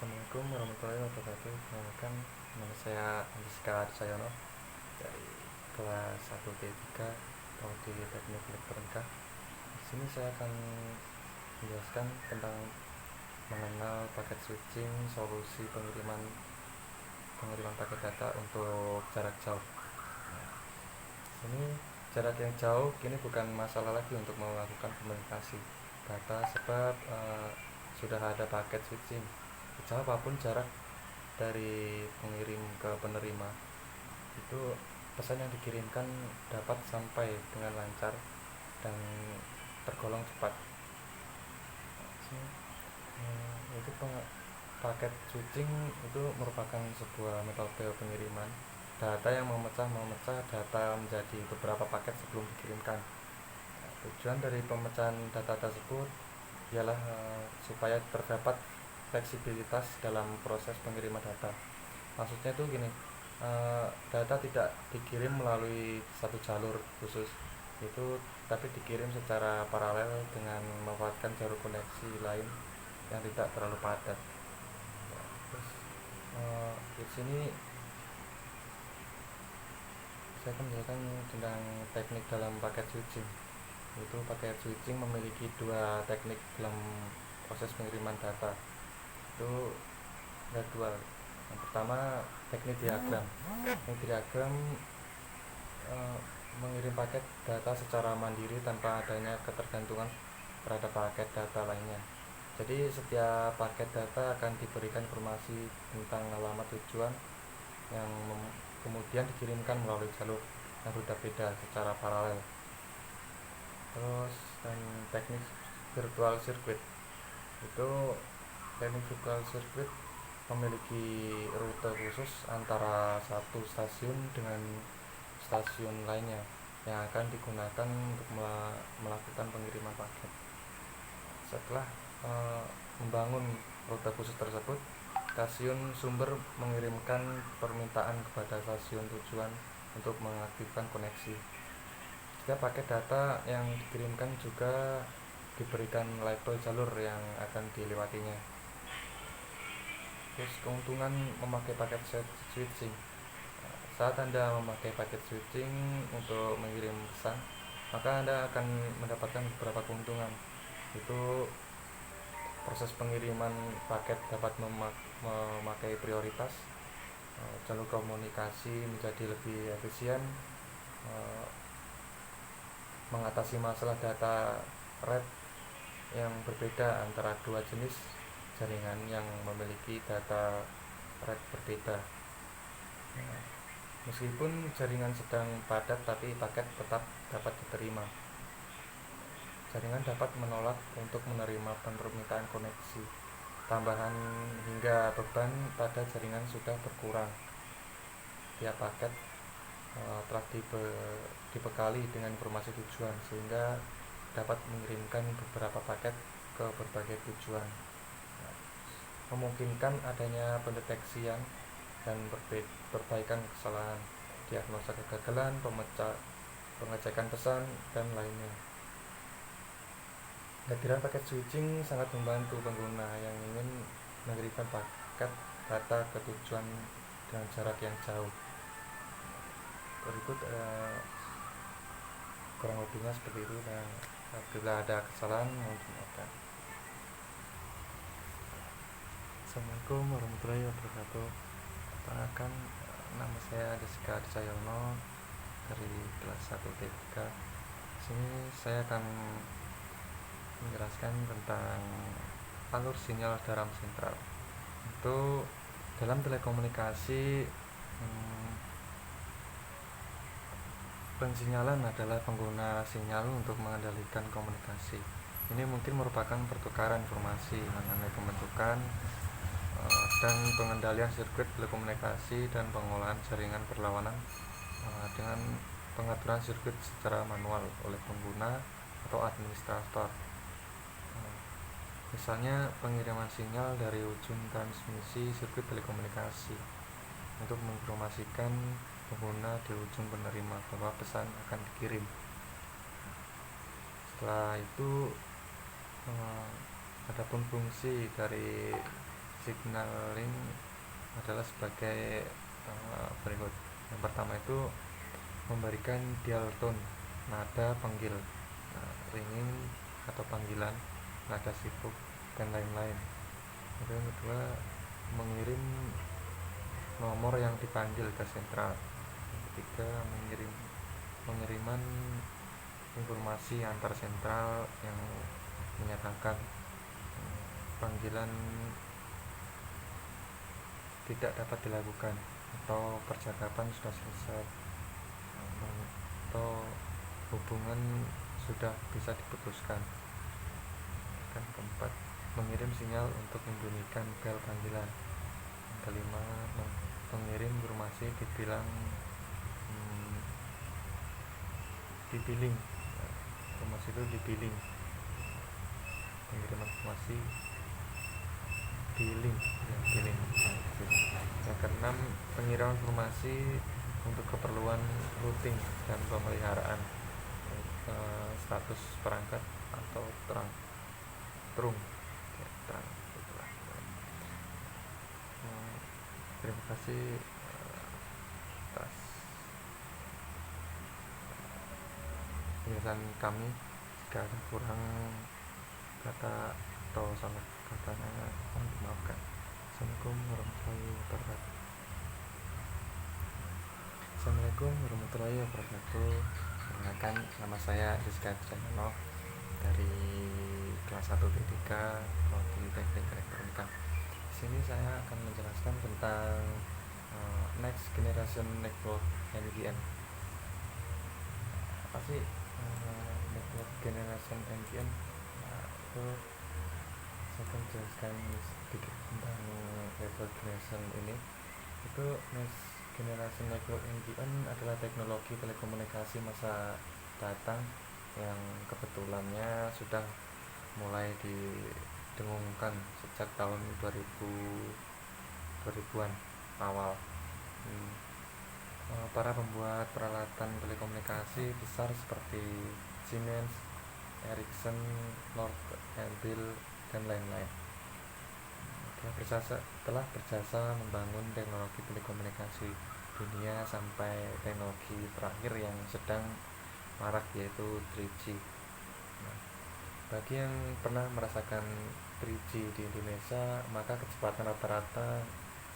Assalamualaikum warahmatullahi wabarakatuh. Perkenalkan, nama saya Andika Sayono dari kelas 1D3 Prodi Teknik Elektronika. Di sini saya akan menjelaskan tentang mengenal paket switching, solusi pengiriman paket data untuk jarak jauh. Ini jarak yang jauh kini bukan masalah lagi untuk melakukan komunikasi data sebab sudah ada paket switching. Sejauh apapun jarak dari pengirim ke penerima, itu pesan yang dikirimkan dapat sampai dengan lancar dan tergolong cepat. Itu paket switching itu merupakan sebuah metode pengiriman data yang memecah data menjadi beberapa paket sebelum dikirimkan. Tujuan dari pemecahan data tersebut ialah supaya terdapat fleksibilitas dalam proses pengiriman data. Maksudnya itu gini, data tidak dikirim melalui satu jalur khusus itu, tapi dikirim secara paralel dengan memanfaatkan jalur koneksi lain yang tidak terlalu padat. Terus di sini saya akan menjelaskan tentang teknik dalam paket switching. Itu paket switching memiliki dua teknik dalam proses pengiriman data. Itu ada dua. Yang pertama, teknik diagram. Teknik diagram mengirim paket data secara mandiri tanpa adanya ketergantungan terhadap paket data lainnya. Jadi setiap paket data akan diberikan informasi tentang alamat tujuan yang kemudian dikirimkan melalui jalur yang berbeda secara paralel. Terus dan teknik virtual circuit, itu teknik virtual circuit memiliki rute khusus antara satu stasiun dengan stasiun lainnya yang akan digunakan untuk melakukan pengiriman paket. Setelah membangun rute khusus tersebut, stasiun sumber mengirimkan permintaan kepada stasiun tujuan untuk mengaktifkan koneksi. Setiap paket data yang dikirimkan juga diberikan label jalur yang akan dilewatinya. Terus keuntungan memakai paket switching. Saat Anda memakai paket switching untuk mengirim pesan, maka Anda akan mendapatkan beberapa keuntungan. Itu proses pengiriman paket dapat memakai prioritas, jalur komunikasi menjadi lebih efisien, mengatasi masalah data rate yang berbeda antara dua jenis jaringan yang memiliki data rate berbeda. Meskipun jaringan sedang padat, tapi paket tetap dapat diterima. Jaringan dapat menolak untuk menerima permintaan koneksi tambahan hingga beban pada jaringan sudah berkurang. Tiap paket telah dibekali dengan informasi tujuan sehingga dapat mengirimkan beberapa paket ke berbagai tujuan, memungkinkan adanya pendeteksian dan perbaikan kesalahan, diagnosa kegagalan, pengecekan pesan, dan lainnya. Kehadiran paket switching sangat membantu pengguna yang ingin mengirimkan paket data ke tujuan dengan jarak yang jauh. Berikut kurang lebihnya seperti itu, dan apabila ada kesalahan mohon dimaafkan. Assalamualaikum warahmatullahi wabarakatuh. Perkenalkan, nama saya Andika Sayono dari kelas 1D3. Sini saya akan menjelaskan tentang alur sinyal dalam sentral. Itu dalam telekomunikasi, pensinyalan adalah pengguna sinyal untuk mengendalikan komunikasi. Ini mungkin merupakan pertukaran informasi mengenai pembentukan dan pengendalian sirkuit telekomunikasi dan pengolahan jaringan berlawanan dengan pengaturan sirkuit secara manual oleh pengguna atau administrator. Misalnya pengiriman sinyal dari ujung transmisi sirkuit telekomunikasi untuk menginformasikan pengguna di ujung penerima bahwa pesan akan dikirim. Setelah itu, adapun fungsi dari signaling adalah sebagai berikut. Yang pertama itu memberikan dial tone, nada panggil, ringing atau panggilan, nada sibuk, dan lain-lain. Kemudian yang kedua, mengirim nomor yang dipanggil ke sentral. Yang ketiga, pengiriman informasi antar sentral yang menyatakan panggilan tidak dapat dilakukan atau percakapan sudah selesai atau hubungan sudah bisa diputuskan. Dan keempat, mengirim sinyal untuk membunyikan bel panggilan. Yang kelima, pengirim informasi dibilling. Informasi itu dibilling. Pengiriman informasi billing. Yang keenam, pengiriman informasi untuk keperluan routing dan pemeliharaan status perangkat atau terang. Terima kasih atas penjelasan kami. Jika ada kurang kata atau salah katanya, mohon dimaafkan. Assalamualaikum warahmatullahi wabarakatuh. Assalamualaikum warahmatullahi wabarakatuh. Perkenalkan, nama saya Rizka Janono dari kelas 1-3 Prodi Teknik Elektronika. Di sini saya akan menjelaskan tentang Next Generation Network NGN. Apa sih Network Generation NGN? Itu saya akan menjelaskan sedikit tentang Network Generation ini. Itu Next Generation Network NGN adalah teknologi telekomunikasi masa datang yang kebetulannya sudah mulai didengungkan sejak tahun 2000-an awal. Para pembuat peralatan telekomunikasi besar seperti Siemens, Ericsson, Nortel, dan lain-lain telah berjasa membangun teknologi telekomunikasi dunia sampai teknologi terakhir yang sedang marak, yaitu 3G. Bagi yang pernah merasakan 3G di Indonesia, maka kecepatan rata-rata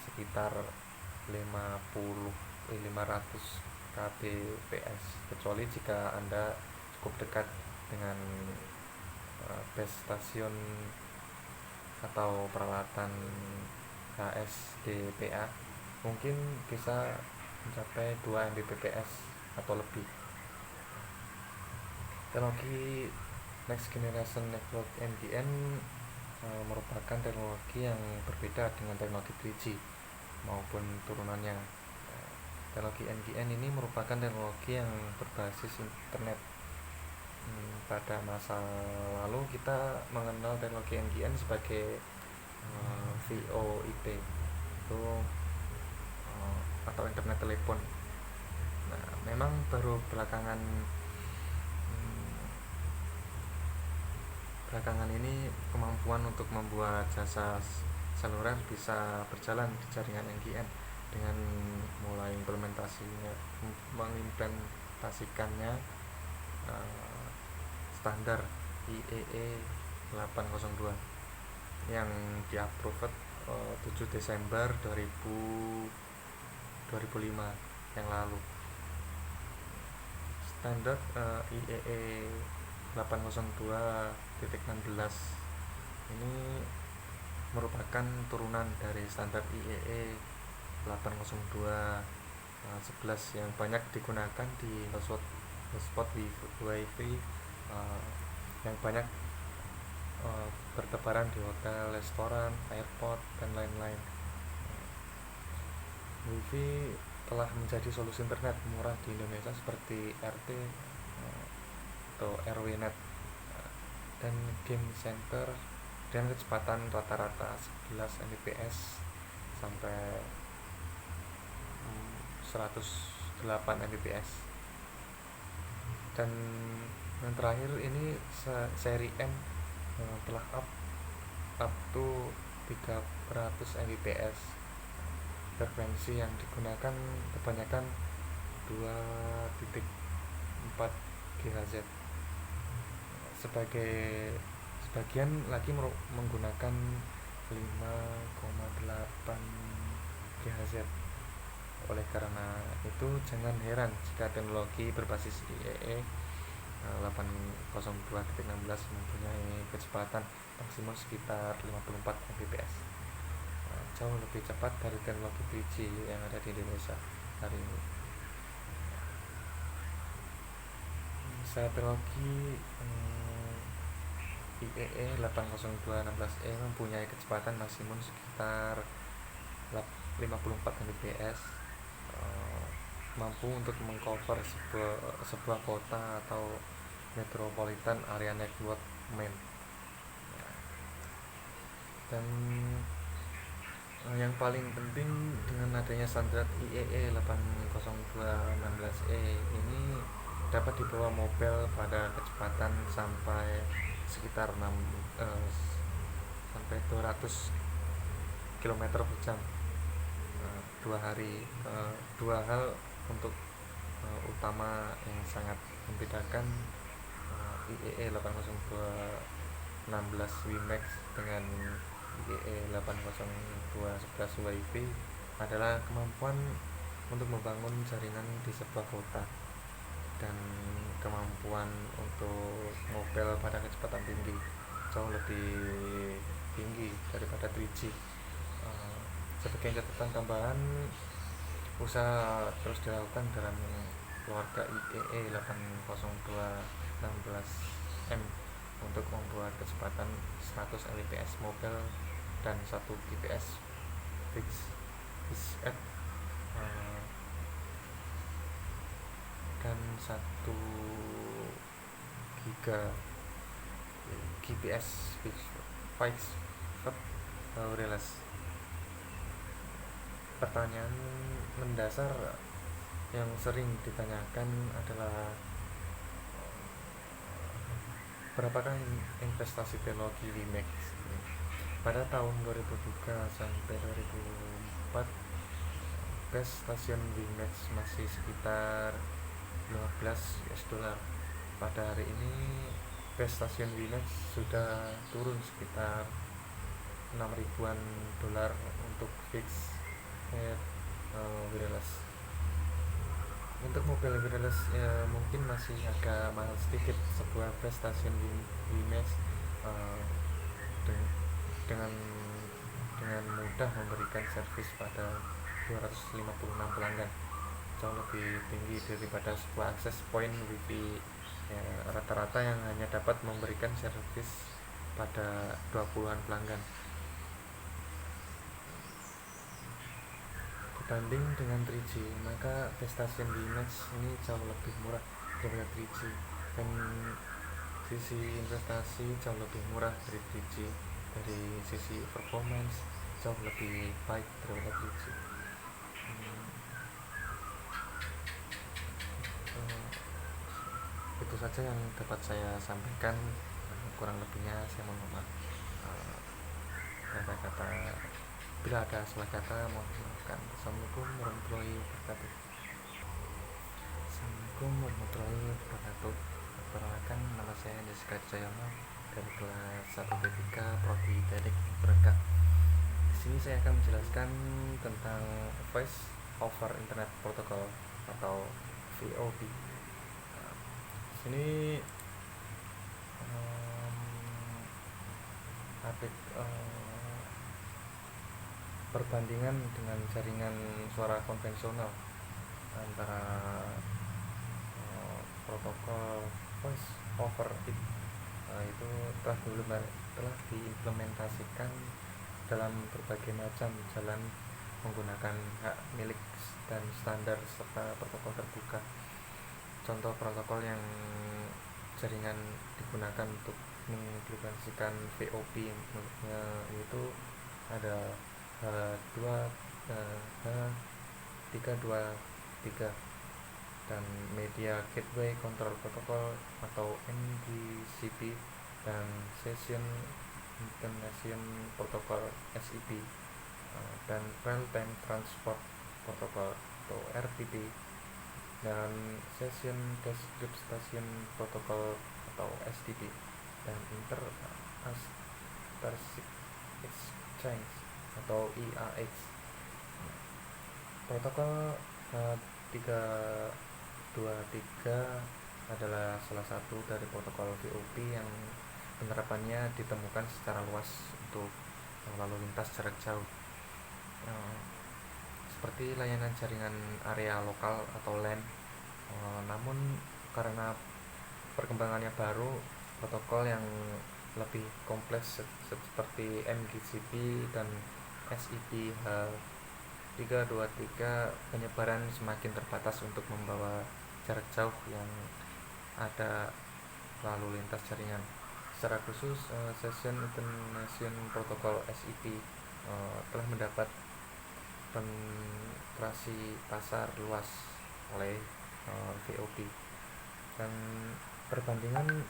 sekitar 500 kbps, kecuali jika Anda cukup dekat dengan base station atau peralatan HSDPA, mungkin bisa mencapai 2 Mbps atau lebih. Teknologi Next Generation Network NGN merupakan teknologi yang berbeda dengan teknologi 3G maupun turunannya. Teknologi NGN ini merupakan teknologi yang berbasis internet. Pada masa lalu kita mengenal teknologi NGN sebagai VoIP itu atau internet telepon. Nah, memang baru belakangan ini kemampuan untuk membuat jasa seluler bisa berjalan di jaringan NGN dengan mulai mengimplementasikannya standar IEEE 802 yang di-approve 7 Desember 2005 yang lalu. Standar IEEE 802.16 ini merupakan turunan dari standar IEEE 802.11 yang banyak digunakan di hotspot Wi-Fi yang banyak bertebaran di hotel, restoran, airport, dan lain-lain. Wi-Fi telah menjadi solusi internet murah di Indonesia seperti RT atau RWNet dan Game Center dengan kecepatan rata-rata 11 Mbps sampai 108 Mbps. Dan yang terakhir ini seri M telah up to 300 Mbps. Frekuensi yang digunakan kebanyakan 2,4 GHz. Sebagian lagi menggunakan 5,8 GHz. Oleh karena itu, jangan heran jika teknologi berbasis IEE 802.16 mempunyai kecepatan maksimum sekitar 54 Mbps, jauh lebih cepat dari teknologi 3G yang ada di Indonesia hari ini. Teknologi IEE 802.16e mempunyai kecepatan maksimum sekitar 54 Mbps, mampu untuk mengcover sebuah kota atau metropolitan area network main. Dan yang paling penting dengan adanya standar IEE 802.16e ini dapat dibawa mobil pada kecepatan sampai sekitar 200 km per jam. Dua hal untuk utama yang sangat membedakan IEE 802.16 WiMAX dengan IEE 802.11 WiFi adalah kemampuan untuk membangun jaringan di sebuah kota dan kemampuan untuk mobil pada kecepatan tinggi, jauh lebih tinggi daripada 3G. Sebagai catatan tambahan, usaha terus dilakukan dalam keluarga IEE 802.16m untuk membuat kecepatan 100 Mbps mobile dan 1 Gbps fixed at dan 1 Gbps fixed wireless. Pertanyaan mendasar yang sering ditanyakan adalah berapakah investasi teknologi WiMAX? Pada tahun 2003 sampai 2004, base stasiun WiMAX masih sekitar 15 US$. Pada hari ini, base stasiun WiMAX sudah turun sekitar 6.000-an dolar untuk fixed wireless. Untuk mobil wireless mungkin masih agak mahal sedikit. Sebuah base stasiun WiMAX dengan mudah memberikan servis pada 256 pelanggan, jauh lebih tinggi daripada sebuah akses point WiFi rata-rata yang hanya dapat memberikan servis pada 20-an pelanggan. Dibanding dengan 3G, maka base station WiMAX ini jauh lebih murah daripada 3G, dan sisi investasi jauh lebih murah dari 3G. Dari sisi performance jauh lebih baik daripada 3G. Itu saja yang dapat saya sampaikan. Kurang lebihnya saya mohon maaf. Bila ada salah kata mohon dimaafkan. Assalamualaikum warahmatullahi wabarakatuh. Assalamualaikum warahmatullahi wabarakatuh. Perkenalkan, nama saya Jessica Jayama dari kelas 1B3 Prodi Teknik Berangkat. Di sini saya akan menjelaskan tentang Voice over Internet Protocol atau VoIP. Ini perbandingan dengan jaringan suara konvensional antara protokol voice over IP itu telah diimplementasikan dalam berbagai macam jalan menggunakan hak milik dan standar serta protokol terbuka. Contoh protokol yang jaringan digunakan untuk mengimplementasikan VoIP yaitu ada H323 dan Media Gateway Control Protocol atau MDCP dan Session Information Protocol SIP, dan Real Time Transport Protocol atau RTP, dan Session Description Protocol atau SDP, dan Interstate Exchange atau IAX. Protokol 323 adalah salah satu dari protokol VoP yang penerapannya ditemukan secara luas untuk lalu lintas jarak jauh, seperti layanan jaringan area lokal atau LAN. Namun karena perkembangannya baru, protokol yang lebih kompleks seperti MGCP dan SIP H323, penyebaran semakin terbatas untuk membawa jarak jauh yang ada lalu lintas jaringan. Secara khusus, Session Information Protocol SIP telah mendapat penetrasi pasar luas oleh VoP, dan perbandingan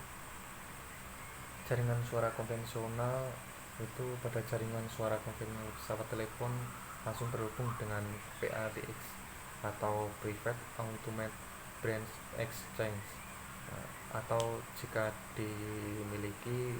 jaringan suara konvensional itu pada jaringan suara konvensional pesawat telepon langsung terhubung dengan PABX atau Private Automated Branch Exchange, atau jika dimiliki